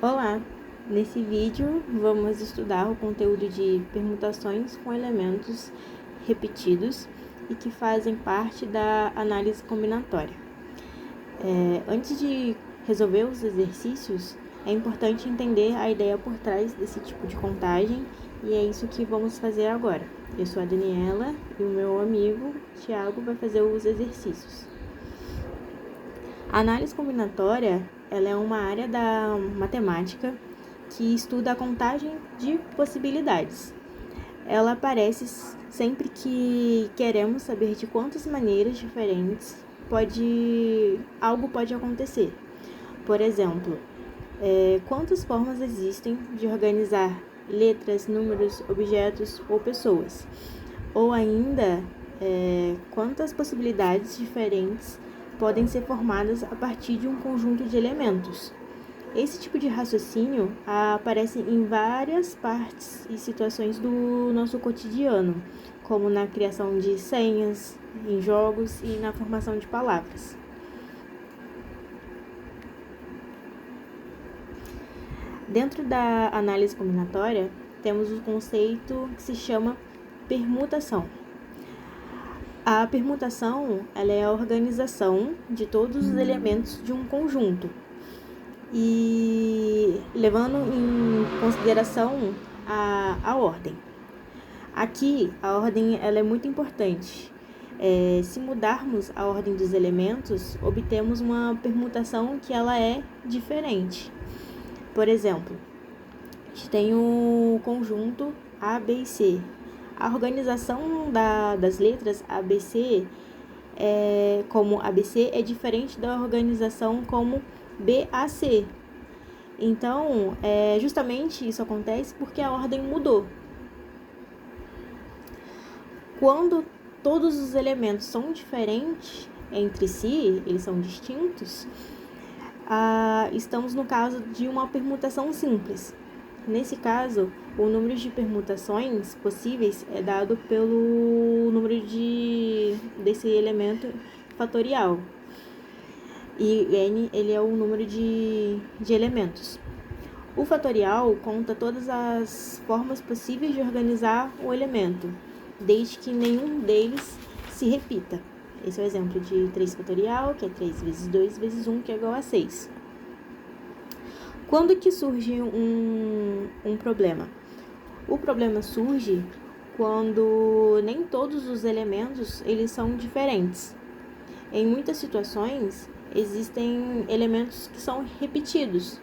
Olá! Nesse vídeo vamos estudar o conteúdo de permutações com elementos repetidos e que fazem parte da análise combinatória. Antes de resolver os exercícios, é importante entender a ideia por trás desse tipo de contagem e é isso que vamos fazer agora. Eu sou a Daniela e o meu amigo Thiago vai fazer os exercícios. A análise combinatória ela é uma área da matemática que estuda a contagem de possibilidades. Ela aparece sempre que queremos saber de quantas maneiras diferentes algo pode acontecer. Por exemplo, quantas formas existem de organizar letras, números, objetos ou pessoas? Ou ainda, quantas possibilidades diferentes podem ser formadas a partir de um conjunto de elementos? Esse tipo de raciocínio aparece em várias partes e situações do nosso cotidiano, como na criação de senhas, em jogos e na formação de palavras. Dentro da análise combinatória, temos o conceito que se chama permutação. A permutação ela é a organização de todos os elementos de um conjunto e levando em consideração a ordem. Aqui, a ordem ela é muito importante. Se mudarmos a ordem dos elementos, obtemos uma permutação que ela é diferente. Por exemplo, a gente tem o conjunto A, B e C. A organização das letras A, B, C como ABC é diferente da organização como BAC. Então, justamente isso acontece porque a ordem mudou. Quando todos os elementos são diferentes entre si, eles são distintos, estamos no caso de uma permutação simples. Nesse caso, o número de permutações possíveis é dado pelo número desse elemento fatorial. E n ele é o número de elementos. O fatorial conta todas as formas possíveis de organizar o elemento, desde que nenhum deles se repita. Esse é o exemplo de 3 fatorial, que é 3 vezes 2 vezes 1, que é igual a 6. Quando que surge um problema? O problema surge quando nem todos os elementos eles são diferentes. Em muitas situações, existem elementos que são repetidos.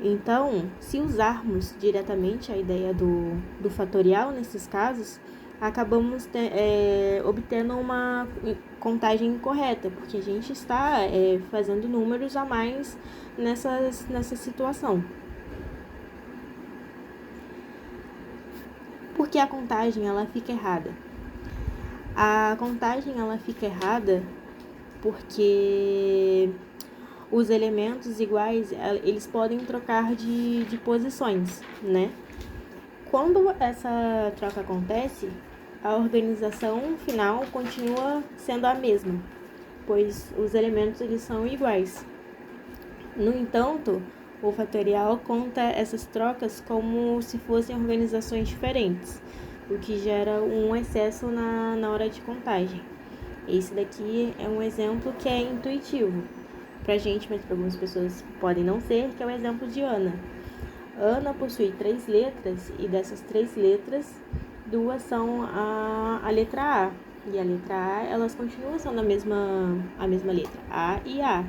Então, se usarmos diretamente a ideia do fatorial nesses casos, acabamos obtendo uma contagem incorreta, porque a gente está fazendo números a mais nessa situação. Por que a contagem ela fica errada? A contagem ela fica errada porque os elementos iguais eles podem trocar de posições, né? Quando essa troca acontece, a organização final continua sendo a mesma, pois os elementos eles são iguais. No entanto, o fatorial conta essas trocas como se fossem organizações diferentes, o que gera um excesso na hora de contagem. Esse daqui é um exemplo que é intuitivo pra gente, mas para algumas pessoas podem não ser, que é o exemplo de Ana. Ana possui 3 letras e dessas 3 letras, 2 são a letra A. E a letra A, elas continuam sendo a mesma letra, A e A.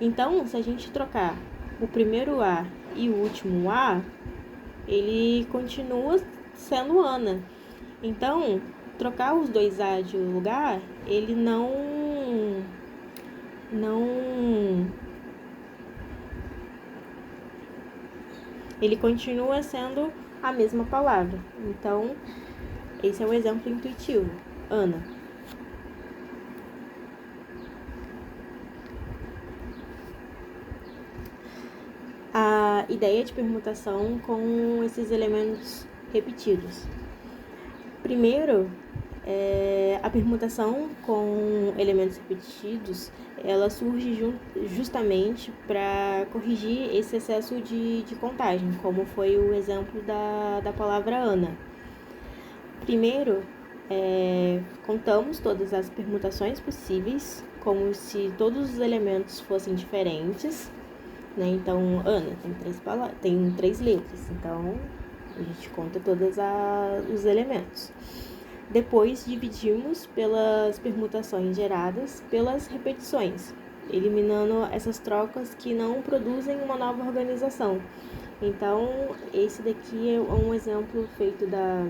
Então, se a gente trocar o primeiro A e o último A, ele continua sendo Ana. Então, trocar os dois A de lugar, ele ele continua sendo a mesma palavra. Então, esse é o exemplo intuitivo. Ana. A ideia de permutação com esses elementos repetidos. Primeiro, a permutação com elementos repetidos ela surge justamente para corrigir esse excesso de contagem, como foi o exemplo da palavra Ana. Primeiro, contamos todas as permutações possíveis, como se todos os elementos fossem diferentes, né? Então, Ana tem 3 letras, então a gente conta todos os elementos. Depois, dividimos pelas permutações geradas pelas repetições, eliminando essas trocas que não produzem uma nova organização. Então, esse daqui é um exemplo feito da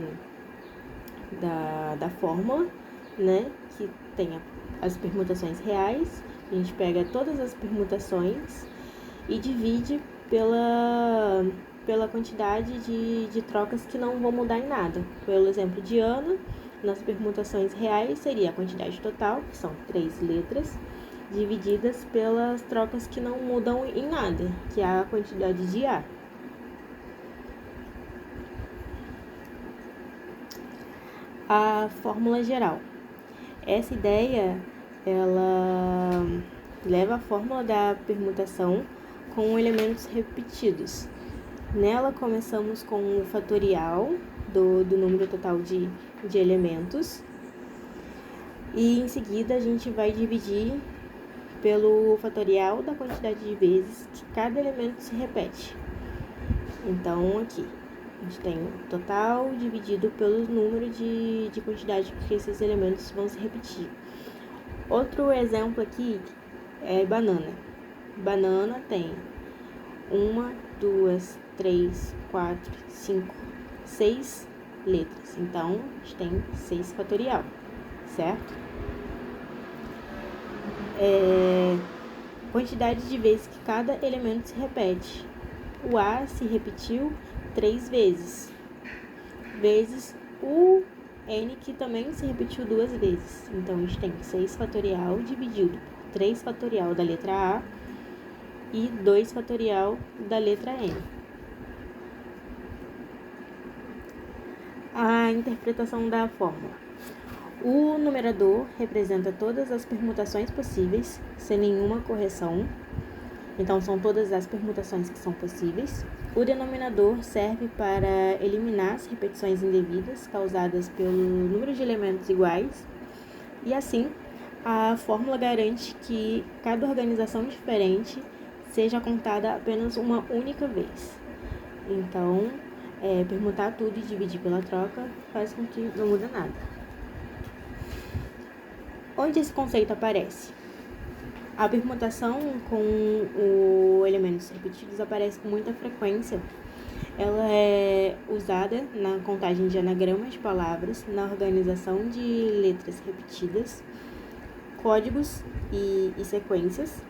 fórmula, né, que tem as permutações reais. A gente pega todas as permutações e divide pela quantidade de trocas que não vão mudar em nada. Pelo exemplo de Ana, nas permutações reais seria a quantidade total, que são 3 letras, divididas pelas trocas que não mudam em nada, que é a quantidade de A. A fórmula geral. Essa ideia, ela leva a fórmula da permutação com elementos repetidos. Nela, começamos com o fatorial do número total de elementos e, em seguida, a gente vai dividir pelo fatorial da quantidade de vezes que cada elemento se repete. Então, aqui, a gente tem o total dividido pelo número de quantidade que esses elementos vão se repetir. Outro exemplo aqui é banana. Banana tem 1, 2, 3, 4, 5, 6 letras. Então, a gente tem 6 fatorial, certo? Quantidade de vezes que cada elemento se repete. O A se repetiu 3 vezes, vezes o N, que também se repetiu 2 vezes. Então, a gente tem 6 fatorial dividido por 3 fatorial da letra A e 2 fatorial da letra N. A interpretação da fórmula. O numerador representa todas as permutações possíveis, sem nenhuma correção. Então, são todas as permutações que são possíveis. O denominador serve para eliminar as repetições indevidas causadas pelo número de elementos iguais. E assim, a fórmula garante que cada organização diferente seja contada apenas uma única vez. Então, permutar tudo e dividir pela troca faz com que não mude nada. Onde esse conceito aparece? A permutação com elementos repetidos aparece com muita frequência. Ela é usada na contagem de anagramas de palavras, na organização de letras repetidas, códigos e sequências,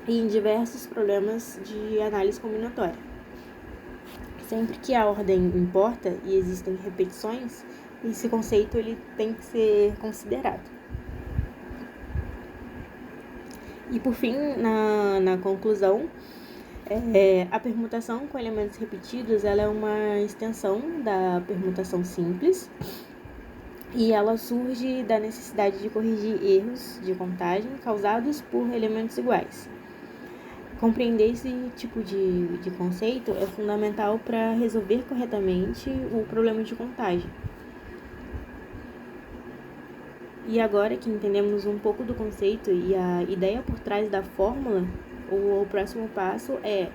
e em diversos problemas de análise combinatória. Sempre que a ordem importa e existem repetições, esse conceito ele tem que ser considerado. E por fim, na conclusão, a permutação com elementos repetidos ela é uma extensão da permutação simples e ela surge da necessidade de corrigir erros de contagem causados por elementos iguais. Compreender esse tipo de conceito é fundamental para resolver corretamente o problema de contagem. E agora que entendemos um pouco do conceito e a ideia por trás da fórmula, o próximo passo é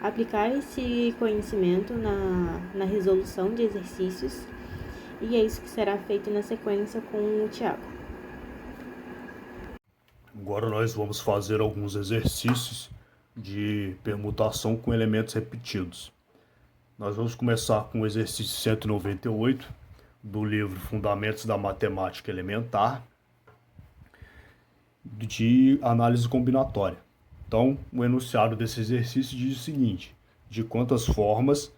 aplicar esse conhecimento na resolução de exercícios, e é isso que será feito na sequência com o Thiago. Agora nós vamos fazer alguns exercícios de permutação com elementos repetidos. Nós vamos começar com o exercício 198 do livro Fundamentos da Matemática Elementar de análise combinatória. Então, o enunciado desse exercício diz o seguinte: de quantas formas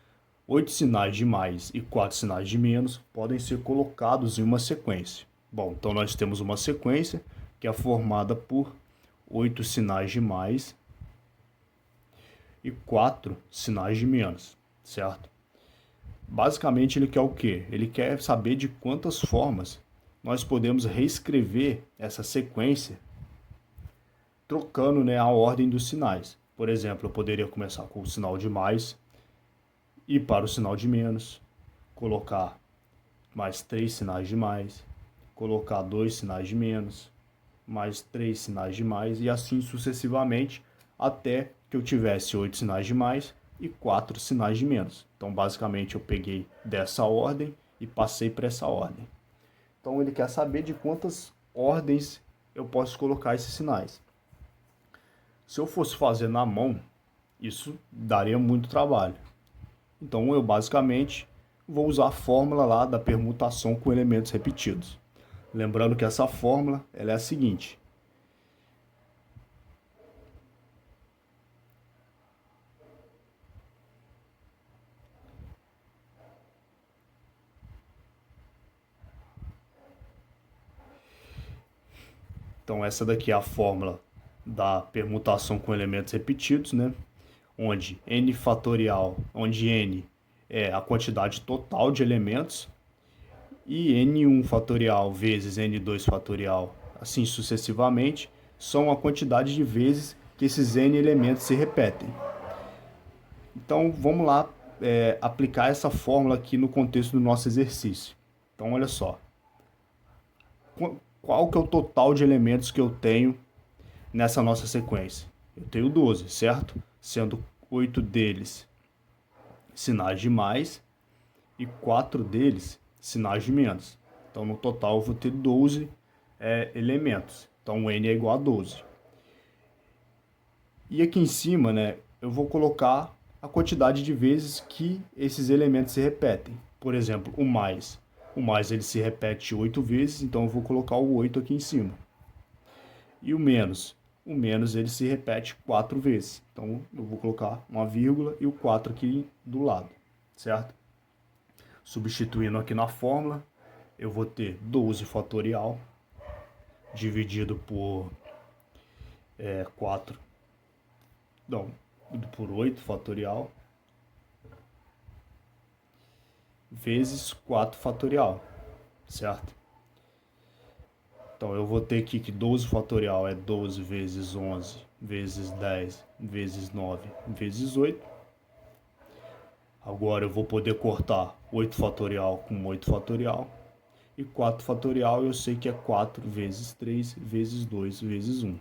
8 sinais de mais e 4 sinais de menos podem ser colocados em uma sequência. Bom, então nós temos uma sequência que é formada por 8 sinais de mais e 4 sinais de menos, certo? Basicamente ele quer o quê? Ele quer saber de quantas formas nós podemos reescrever essa sequência trocando, né, a ordem dos sinais. Por exemplo, eu poderia começar com o sinal de mais, ir para o sinal de menos, colocar mais 3 sinais de mais, colocar 2 sinais de menos, mais 3 sinais de mais, e assim sucessivamente, até que eu tivesse 8 sinais de mais e 4 sinais de menos. Então, basicamente, eu peguei dessa ordem e passei para essa ordem. Então, ele quer saber de quantas ordens eu posso colocar esses sinais. Se eu fosse fazer na mão, isso daria muito trabalho. Então, eu basicamente vou usar a fórmula lá da permutação com elementos repetidos. Lembrando que essa fórmula ela é a seguinte. Então, essa daqui é a fórmula da permutação com elementos repetidos, né? Onde n fatorial, onde n é a quantidade total de elementos e n1 fatorial vezes n2 fatorial, assim sucessivamente, são a quantidade de vezes que esses n elementos se repetem. Então, vamos lá aplicar essa fórmula aqui no contexto do nosso exercício. Então, olha só. Qual que é o total de elementos que eu tenho nessa nossa sequência? Eu tenho 12, certo? Sendo 8 deles sinais de mais e 4 deles sinais de menos. Então, no total, eu vou ter 12 elementos. Então, n é igual a 12. E aqui em cima, né, eu vou colocar a quantidade de vezes que esses elementos se repetem. Por exemplo, o mais. O mais ele se repete 8 vezes, então eu vou colocar o 8 aqui em cima. E o menos. O menos ele se repete 4 vezes. Então eu vou colocar uma vírgula e o 4 aqui do lado, certo? Substituindo aqui na fórmula, eu vou ter 12 fatorial dividido por 4. Não, por 8 fatorial vezes 4 fatorial, certo? Então, eu vou ter aqui que 12 fatorial é 12 vezes 11 vezes 10 vezes 9 vezes 8. Agora eu vou poder cortar 8 fatorial com 8 fatorial. E 4 fatorial eu sei que é 4 vezes 3 vezes 2 vezes 1.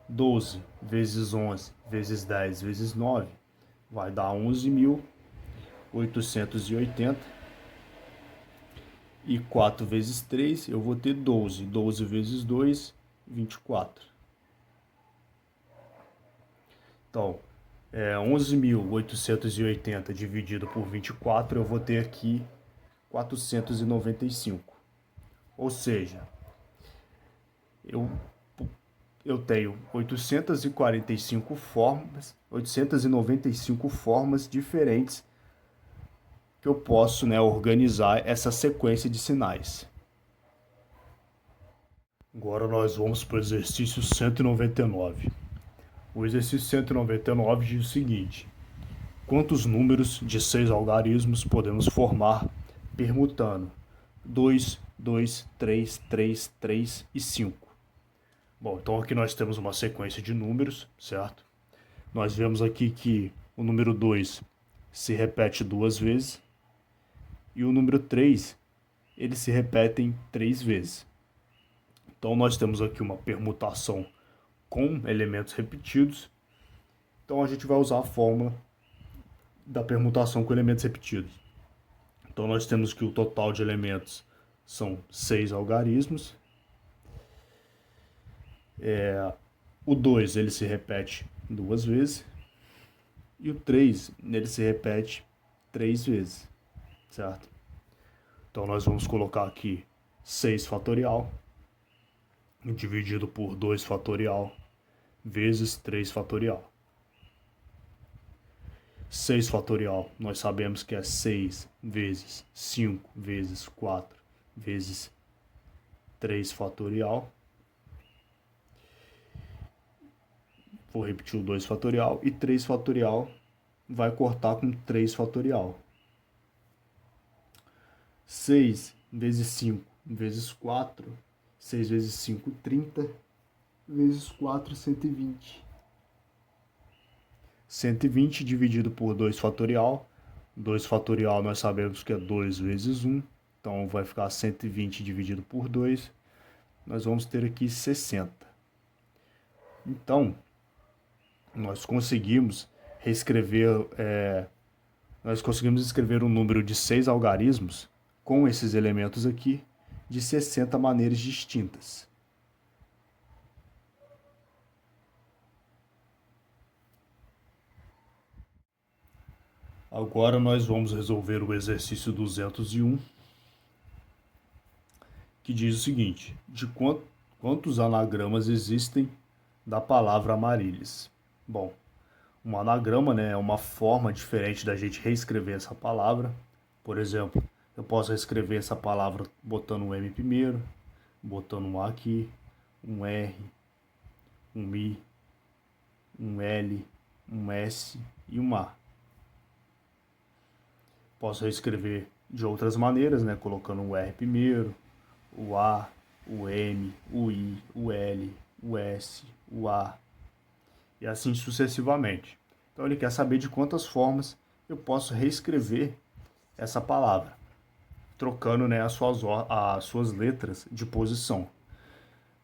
12 vezes 11 vezes 10 vezes 9 vai dar 11.880. E 4 vezes 3 eu vou ter 12. 12 vezes 2, 24. Então, 11.880 dividido por 24, eu vou ter aqui 495. Ou seja, eu tenho 895 formas diferentes que eu posso, né, organizar essa sequência de sinais. Agora nós vamos para o exercício 199. O exercício 199 diz o seguinte: quantos números de 6 algarismos podemos formar permutando 2, 2, 3, 3, 3 e 5? Bom, então aqui nós temos uma sequência de números, certo? Nós vemos aqui que o número 2 se repete 2 vezes e o número 3 eles se repetem 3 vezes. Então nós temos aqui uma permutação com elementos repetidos. Então a gente vai usar a fórmula da permutação com elementos repetidos. Então nós temos que o total de elementos são 6 algarismos. O 2 ele se repete 2 vezes. E o 3 ele se repete 3 vezes, certo? Então nós vamos colocar aqui 6 fatorial dividido por 2 fatorial vezes 3 fatorial. 6 fatorial, nós sabemos que é 6 vezes 5 vezes 4 vezes 3 fatorial. Vou repetir o 2 fatorial e 3 fatorial vai cortar com 3 fatorial. 6 vezes 5 vezes 4, 6 vezes 5, 30. vezes 4, 120. 120 dividido por 2 fatorial. 2 fatorial nós sabemos que é 2 vezes 1. Então vai ficar 120 dividido por 2. Nós vamos ter aqui 60. Então, nós conseguimos escrever um número de 6 algarismos com esses elementos aqui de 60 maneiras distintas. Agora nós vamos resolver o exercício 201, que diz o seguinte: de quantos anagramas existem da palavra Amarílis? Bom, um anagrama, né, é uma forma diferente da gente reescrever essa palavra. Por exemplo, eu posso reescrever essa palavra botando um M primeiro, botando um A aqui, um R, um I, um L, um S e um A. Posso reescrever de outras maneiras, né, colocando o R primeiro, o A, o M, o I, o L, o S, o A, e assim sucessivamente. Então ele quer saber de quantas formas eu posso reescrever essa palavra, trocando, né, as suas letras de posição.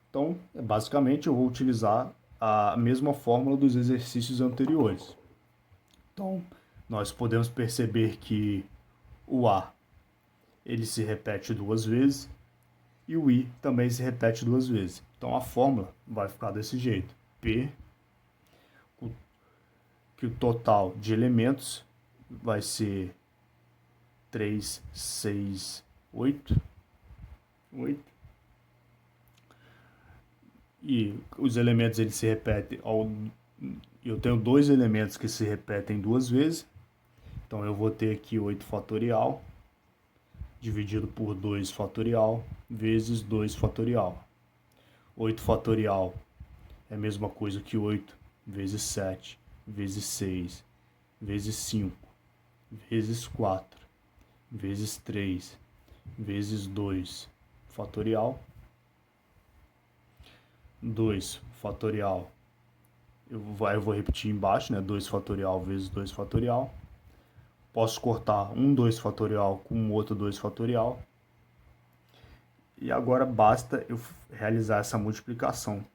Então, basicamente, eu vou utilizar a mesma fórmula dos exercícios anteriores. Então, nós podemos perceber que o A ele se repete 2 vezes e o I também se repete 2 vezes. Então, a fórmula vai ficar desse jeito: P, que o total de elementos vai ser 3, 6, 8. E os elementos eles se repetem eu tenho 2 elementos que se repetem 2 vezes. Então eu vou ter aqui 8 fatorial dividido por 2 fatorial vezes 2 fatorial. 8 fatorial é a mesma coisa que 8 vezes 7 vezes 6 vezes 5 vezes 4 vezes 3 vezes 2 fatorial. 2 fatorial, eu vou repetir embaixo, né? 2 fatorial vezes 2 fatorial. Posso cortar um 2 fatorial com um outro 2 fatorial. E agora basta eu realizar essa multiplicação.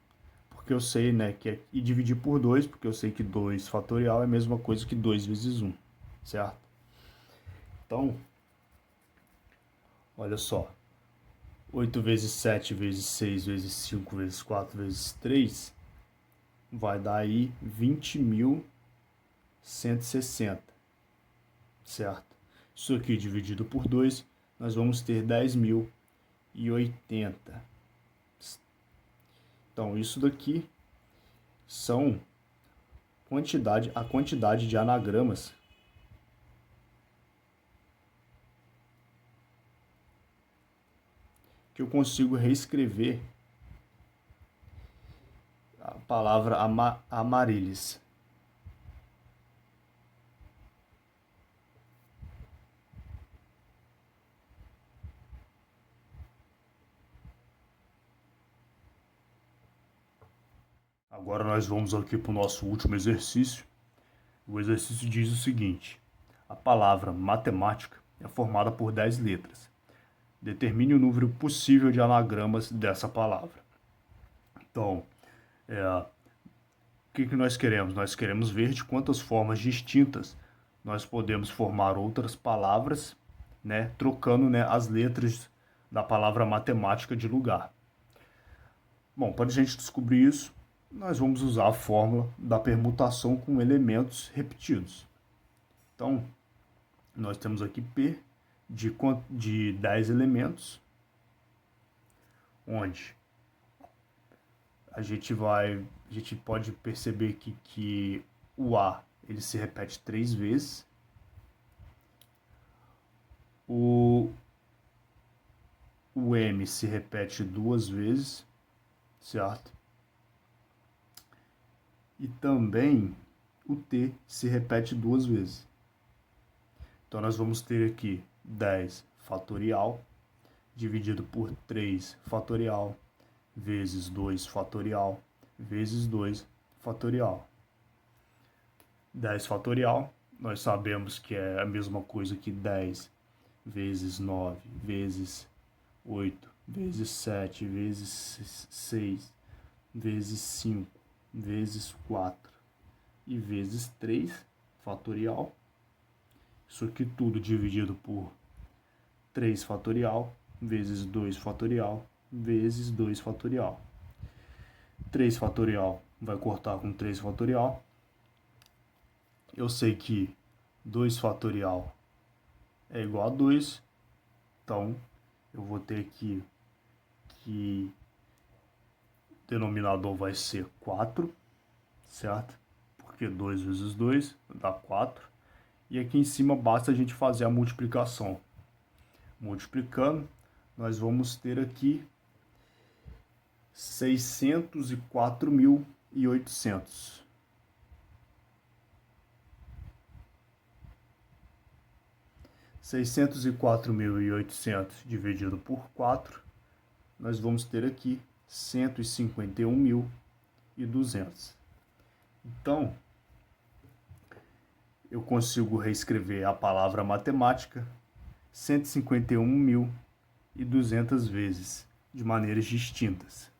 Porque eu sei, né, e dividir por 2, porque eu sei que 2 fatorial é a mesma coisa que 2 vezes 1, certo? Então, olha só. 8 vezes 7 vezes 6 vezes 5 vezes 4 vezes 3 vai dar aí 20.160, certo? Isso aqui dividido por 2, nós vamos ter 10.080. Então, isso daqui são a quantidade de anagramas que eu consigo reescrever a palavra Amarílis. Agora nós vamos aqui para o nosso último exercício. O exercício diz o seguinte: a palavra matemática é formada por 10 letras. Determine o número possível de anagramas dessa palavra. Então, o que nós queremos? Nós queremos ver de quantas formas distintas nós podemos formar outras palavras, né, trocando, né, as letras da palavra matemática de lugar. Bom, para a gente descobrir isso, nós vamos usar a fórmula da permutação com elementos repetidos. Então, nós temos aqui P de 10 elementos, onde a gente pode perceber que o A ele se repete 3 vezes, o M se repete 2 vezes, certo? E também o T se repete 2 vezes. Então nós vamos ter aqui 10 fatorial dividido por 3 fatorial vezes 2 fatorial vezes 2 fatorial. 10 fatorial, nós sabemos que é a mesma coisa que 10 vezes 9 vezes 8 vezes 7 vezes 6 vezes 5 vezes 4 e vezes 3 fatorial. Isso aqui tudo dividido por 3 fatorial vezes 2 fatorial vezes 2 fatorial. 3 fatorial vai cortar com 3 fatorial. Eu sei que 2 fatorial é igual a 2, então eu vou ter aqui que o denominador vai ser 4, certo? Porque 2 vezes 2 dá 4. E aqui em cima basta a gente fazer a multiplicação. Multiplicando, nós vamos ter aqui 604.800. 604.800 dividido por 4, nós vamos ter aqui 151.200. Então, eu consigo reescrever a palavra matemática 151.200 vezes, de maneiras distintas.